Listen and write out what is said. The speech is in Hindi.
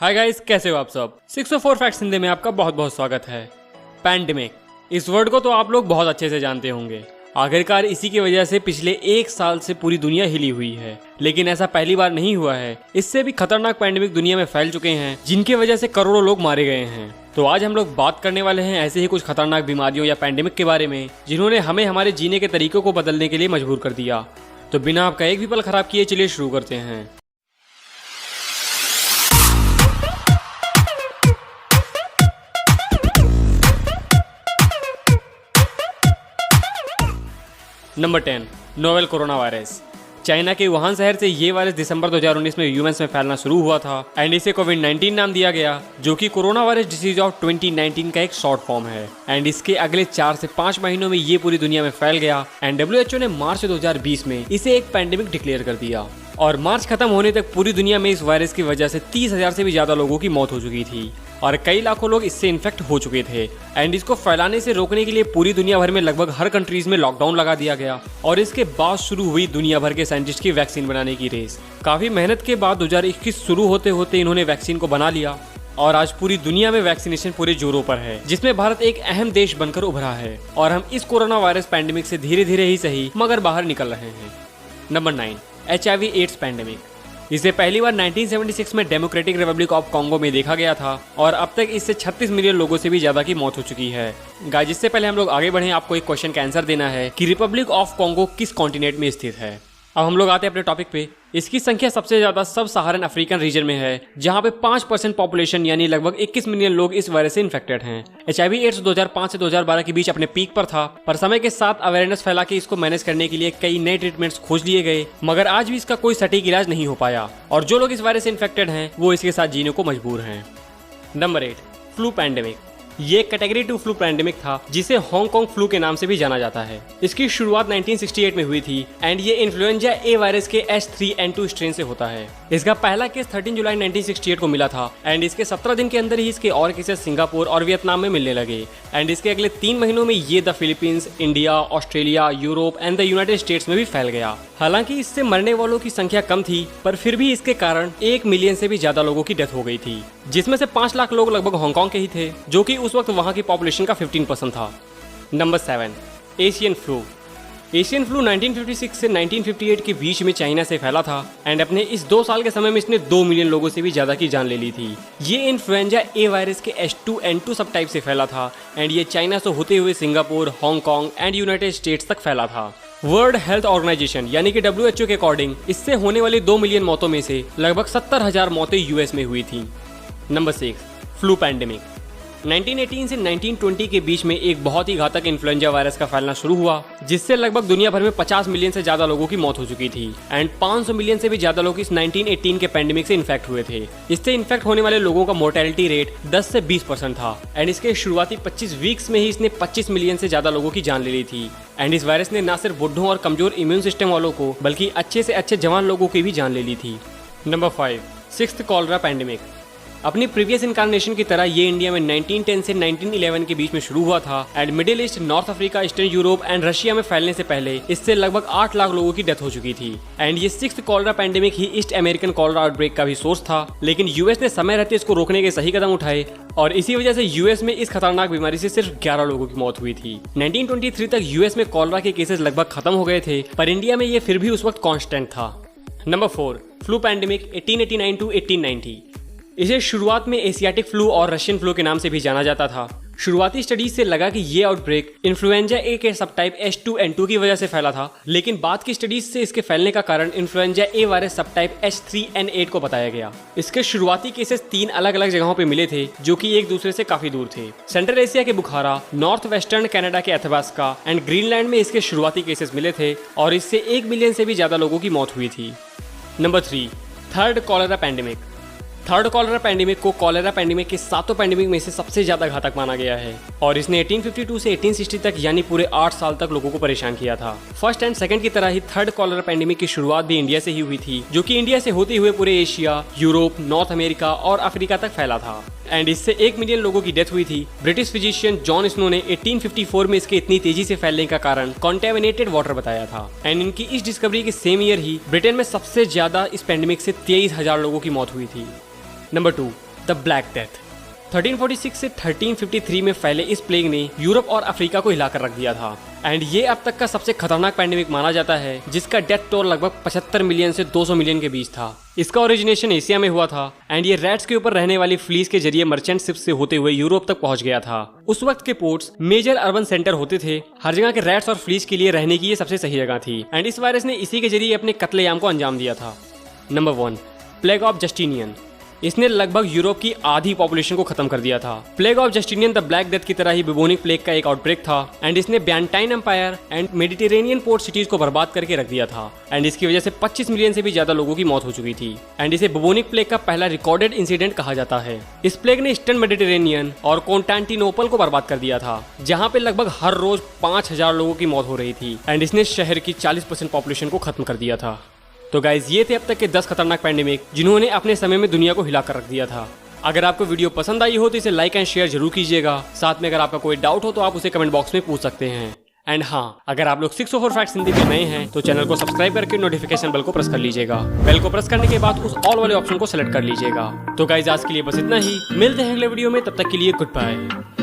हाय गाइस, कैसे हो आप सब। 604 फैक्ट्स हिंदी में आपका बहुत बहुत स्वागत है। पैंडेमिक, इस वर्ड को तो आप लोग बहुत अच्छे से जानते होंगे। आखिरकार इसी की वजह से पिछले एक साल से पूरी दुनिया हिली हुई है। लेकिन ऐसा पहली बार नहीं हुआ है। इससे भी खतरनाक पैंडेमिक दुनिया में फैल चुके हैं, जिनकी वजह से करोड़ों लोग मारे गए हैं। तो आज हम लोग बात करने वाले हैं ऐसे ही कुछ खतरनाक बीमारियों या पैंडेमिक के बारे में, जिन्होंने हमें हमारे जीने के तरीकों को बदलने के लिए मजबूर कर दिया। तो बिना आपका एक भी पल खराब किए चलिए शुरू करते हैं। Number 10, novel corona virus. China के वुहान शहर से ये वायरस दिसंबर 2019 में ह्यूमंस में फैलना शुरू हुआ था एंड इसे कोविड-19 नाम दिया गया, जो कि कोरोना वायरस डिसीज ऑफ 2019 का एक शॉर्ट फॉर्म है। एंड इसके अगले 4 से 5 महीनों में ये पूरी दुनिया में फैल गया एंड WHO ने मार्च 2020 में इसे एक पैंडेमिक डिक्लेयर कर दिया। और मार्च खत्म होने तक पूरी दुनिया में इस वायरस की वजह से 30,000 से भी ज्यादा लोगों की मौत हो चुकी थी और कई लाखों लोग इससे इन्फेक्ट हो चुके थे। एंड इसको फैलाने से रोकने के लिए पूरी दुनिया भर में लगभग हर कंट्रीज में लॉकडाउन लगा दिया गया और इसके बाद शुरू हुई दुनिया भर के साइंटिस्ट की वैक्सीन बनाने की रेस। काफी मेहनत के बाद 2021 शुरू होते होते इन्होंने वैक्सीन को बना लिया और आज पूरी दुनिया में वैक्सीनेशन पूरे जोरों पर है, जिसमें भारत एक अहम देश बनकर उभरा है और हम इस कोरोना वायरस पैंडेमिक से धीरे धीरे ही सही मगर बाहर निकल रहे हैं। Number 9, HIV AIDS pandemic. इसे पहली बार 1976 में डेमोक्रेटिक रिपब्लिक ऑफ कॉन्गो में देखा गया था और अब तक इससे 36 मिलियन लोगों से भी ज्यादा की मौत हो चुकी है। गाइस, जिससे पहले हम लोग आगे बढ़े, आपको एक क्वेश्चन का आंसर देना है कि रिपब्लिक ऑफ कॉन्गो किस कॉन्टिनेंट में स्थित है। अब हम लोग आते हैं अपने टॉपिक पे। इसकी संख्या सबसे ज्यादा सब सहारन अफ्रीकन रीजन में है, जहां पे 5% पॉपुलेशन यानी लगभग 21 मिलियन लोग इस वायरस से इन्फेक्टेड हैं। HIV एड्स 2005 से 2012 के बीच अपने पीक पर था, पर समय के साथ अवेयरनेस फैला के इसको मैनेज करने के लिए कई नए ट्रीटमेंट्स खोज लिए गए, मगर आज भी इसका कोई सटीक इलाज नहीं हो पाया और जो लोग इस वायरस से इन्फेक्टेड हैं वो इसके साथ जीने को मजबूर हैं। Number 8, flu pandemic. ये कैटेगरी 2 फ्लू पैंडेमिक था, जिसे हांगकांग फ्लू के नाम से भी जाना जाता है। इसकी शुरुआत 1968 में हुई थी एंड ये इन्फ्लुएंजा ए वायरस के H3N2 स्ट्रेन से होता है। इसका पहला केस 13 जुलाई 1968 को मिला था एंड इसके 17 दिन के अंदर ही इसके और केसेस सिंगापुर और वियतनाम में मिलने लगे एंड इसके अगले 3 महीनों में ये the Philippines, India, Australia, Europe and the United states में भी फैल गया। हालांकि इससे मरने वालों की संख्या कम थी, पर फिर भी इसके कारण 1 मिलियन से भी ज्यादा लोगों की डेथ हो गई थी, जिसमें से 5 लाख लोग लगभग हांगकांग के ही थे, जो कि उस वक्त वहां की पॉपुलेशन का 15% था। Number 7, Asian flu. Asian flu 1956 से 1958 के बीच में चाइना से फैला था एंड अपने इस 2 साल के समय में इसने 2 मिलियन लोगों से भी ज्यादा की जान ले ली थी। ये इन्फ्लुएंजा ए वायरस के H2N2 सब टाइप से फैला था एंड ये चाइना से होते हुए Singapore, Hong Kong and United states तक फैला था। वर्ल्ड हेल्थ ऑर्गेनाइजेशन यानी कि WHO के अकॉर्डिंग इससे होने वाली 2 मिलियन मौतों में से लगभग 70,000 मौतें US में हुई थी। Number 6, flu pandemic. 1918 से 1920 के बीच में एक बहुत ही घातक इन्फ्लुएंजा वायरस का फैलना शुरू हुआ, जिससे लगभग दुनिया भर में 50 मिलियन से ज्यादा लोगों की मौत हो चुकी थी एंड 500 मिलियन से भी ज्यादा लोग इस 1918 के पैंडेमिक से इन्फेक्ट हुए थे। इससे इन्फेक्ट होने वाले लोगों का मोर्टेलिटी रेट 10 से 20% था एंड इसके शुरुआती 25 वीक्स में ही इसने 25 मिलियन से ज्यादा लोगों की जान ले ली थी। एंड इस वायरस ने न सिर्फ बुढ़ों और कमजोर इम्यून सिस्टम वालों को, बल्कि अच्छे से अच्छे जवान लोगों की भी जान ले ली थी। Number 5, 6th cholera pandemic. अपनी प्रीवियस इनकारनेशन की तरह ये इंडिया में 1910 से 1911 के बीच में शुरू हुआ था and middle east, north Africa, eastern Europe and Russia में फैलने से पहले इससे लगभग 8 लाख लोगों की डेथ हो चुकी थी एंड ये 6th कॉलरा पैंडेमिक ही ईस्ट अमेरिकन कॉलरा आउटब्रेक का भी सोर्स था, लेकिन यूएस ने समय रहते इसको रोकने के सही कदम उठाए और इसी वजह से यूएस में इस खतरनाक बीमारी से सिर्फ 11 लोगों की मौत हुई थी। 1923 तक यूएस में कॉलरा के केसेस लगभग खत्म हो गए थे, पर इंडिया में ये फिर भी उस वक्त कॉन्स्टेंट था। Number 4, flu pandemic 1889 to 1890। इसे शुरुआत में एशियाटिक फ्लू और रशियन फ्लू के नाम से भी जाना जाता था। शुरुआती स्टडीज से लगा कि ये आउटब्रेक इन्फ्लुएंजा ए के सब टाइप H2N2 की वजह से फैला था, लेकिन बाद की स्टडीज से इसके फैलने का कारण इन्फ्लुएंजा ए वायरस सब टाइप H3N8 को बताया गया। इसके शुरुआती केसेस 3 अलग अलग जगहों पे मिले थे, जो कि एक दूसरे से काफी दूर थे। सेंट्रल एशिया के बुखारा, नॉर्थ वेस्टर्न कनाडा के एथबास्का एंड ग्रीनलैंड में इसके शुरुआती केसेस मिले थे और इससे 1 मिलियन से भी ज्यादा लोगों की मौत हुई थी। Number 3, 3rd cholera pandemic. 3rd cholera pandemic को कॉलरा पैंडेमिक के 7 पैंडेमिक में से सबसे ज्यादा घातक माना गया है और इसने 1852 से 1860 तक यानी पूरे 8 साल तक लोगों को परेशान किया था। फर्स्ट एंड सेकंड की तरह ही 3rd कॉलरा पैंडेमिक की शुरुआत भी इंडिया से ही हुई थी, जो कि इंडिया से होते हुए पूरे एशिया, यूरोप, नॉर्थ अमेरिका और अफ्रीका तक फैला था एंड इससे 1 मिलियन लोगों की डेथ हुई थी। ब्रिटिश फिजिशियन जॉन स्नो ने 1854 में इसके इतनी तेजी से फैलने का कारण कॉन्टेमिनेटेड वाटर बताया था एंड इनकी इस डिस्कवरी के सेम ईयर ही ब्रिटेन में सबसे ज्यादा इस पैंडेमिक से 23,000 लोगों की मौत हुई थी। Number 2, the black death. 1346 से 1353 में फैले इस प्लेग ने यूरोप और अफ्रीका को हिलाकर रख दिया था एंड ये अब तक का सबसे खतरनाक पैंडेमिक माना जाता है, जिसका डेथ टोल लगभग 75 मिलियन से 200 मिलियन के बीच था। इसका ओरिजिनेशन एशिया में हुआ था एंड ये रैट्स के ऊपर रहने वाली फ्लीस के जरिए मर्चेंट शिप से होते हुए यूरोप तक पहुंच गया था। उस वक्त के पोर्ट्स मेजर अर्बन सेंटर होते थे, हर जगह के रैट्स और फ्लीस के लिए रहने की ये सबसे सही जगह थी एंड इस वायरस ने इसी के जरिए अपने कत्लेआम को अंजाम दिया था। Number 1, plague of Justinian. इसने लगभग यूरोप की आधी पॉपुलेशन को खत्म कर दिया था। Plague of Justinian the black death की तरह ही बुबोनिक प्लेग का एक आउटब्रेक था एंड इसने Byzantine empire and Mediterranean port cities को बर्बाद करके रख दिया था एंड इसकी वजह से 25 मिलियन से भी ज्यादा लोगों की मौत हो चुकी थी एंड इसे बुबोनिक प्लेग का पहला रिकॉर्डेड इंसिडेंट कहा जाता है। इस प्लेग ने ईस्टर्न मेडिटेरेनियन और कॉन्स्टेंटिनोपल को बर्बाद कर दिया था, जहाँ पे लगभग हर रोज 5000 लोगों की मौत हो रही थी एंड इसने शहर की 40% पॉपुलेशन को खत्म कर दिया था। तो गाइज ये थे अब तक के 10 खतरनाक पैंडेमिक जिन्होंने अपने समय में दुनिया को हिलाकर रख दिया था। अगर आपको वीडियो पसंद आई हो तो इसे लाइक एंड शेयर जरूर कीजिएगा। साथ में अगर आपका कोई डाउट हो तो आप उसे कमेंट बॉक्स में पूछ सकते हैं। एंड हाँ, अगर आप लोग 604 फैक्ट्स हिंदी में नए हैं तो चैनल को सब्सक्राइब करके नोटिफिकेशन बेल को प्रेस कर लीजिएगा। बेल को प्रेस करने के बाद उस ऑल वाले ऑप्शन को सेलेक्ट कर लीजिएगा। तो गाइज आज के लिए बस इतना ही, मिलते हैं अगले वीडियो में, तब तक के लिए गुड बाय।